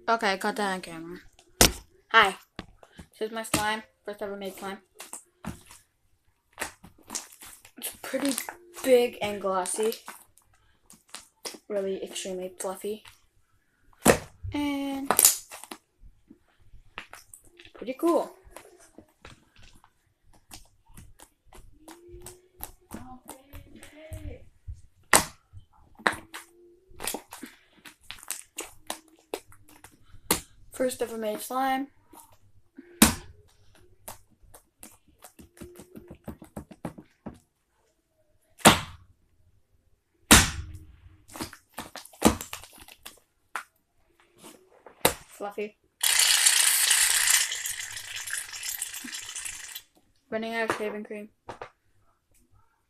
Okay, I got that on camera. Hi. This is my slime. First ever made slime. It's pretty big and glossy. Really extremely fluffy. And pretty cool. First ever made slime. Fluffy. Running out of shaving cream.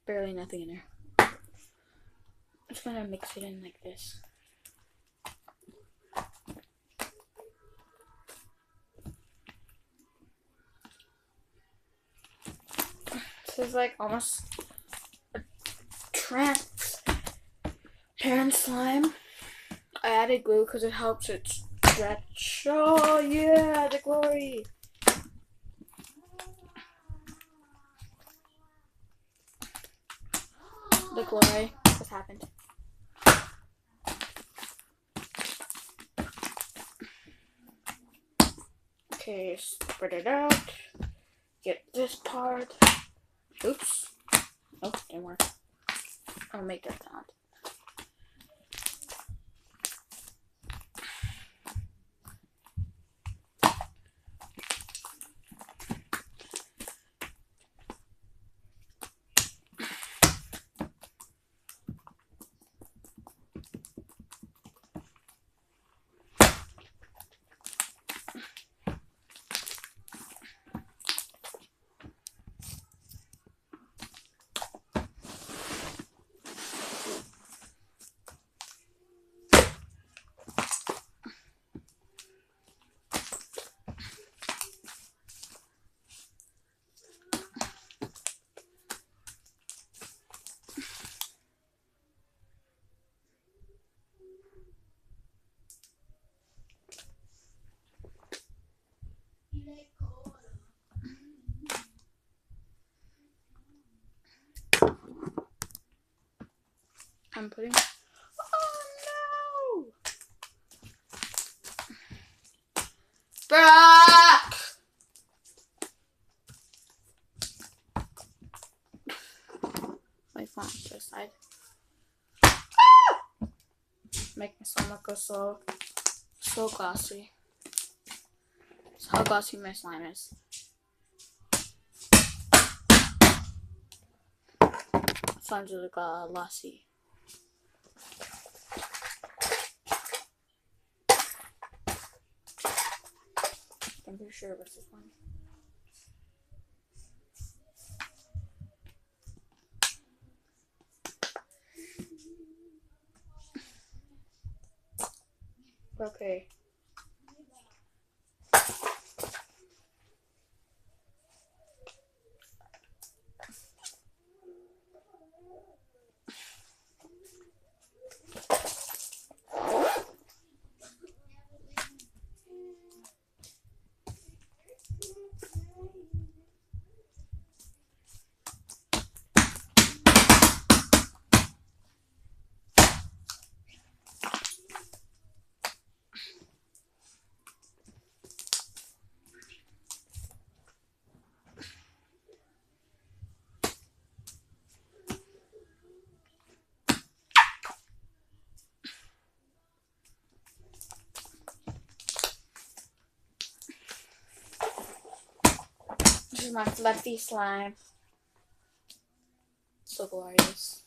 Barely nothing in there. I'm just gonna mix it in like this. This is like almost a transparent slime. I added glue because it helps it stretch. Oh yeah, the glory. The glory. What happened? Okay, spread it out. Get this part. Oops. Nope, didn't work. I'll make that sound. I'm putting. Oh no! Brock! My phone to the side. Make my slime look so glossy. That's how glossy my slime is. Slime's really glossy. I'm pretty sure it was this one. Okay. This is my fluffy slime. So glorious.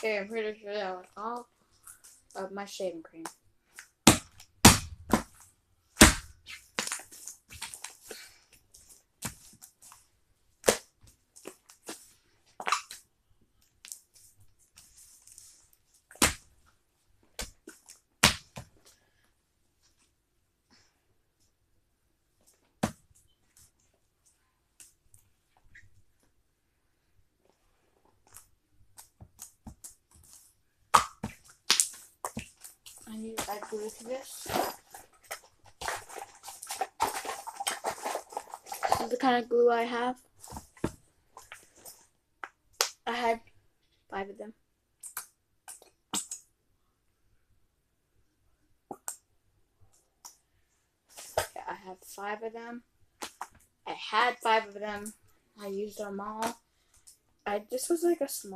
Okay, I'm pretty sure that was all of my shaving cream. I need to add glue to this. This is the kind of glue I have. I had 5 of them. Okay, I have 5 of them. I had 5 of them. I used them all. This was like a small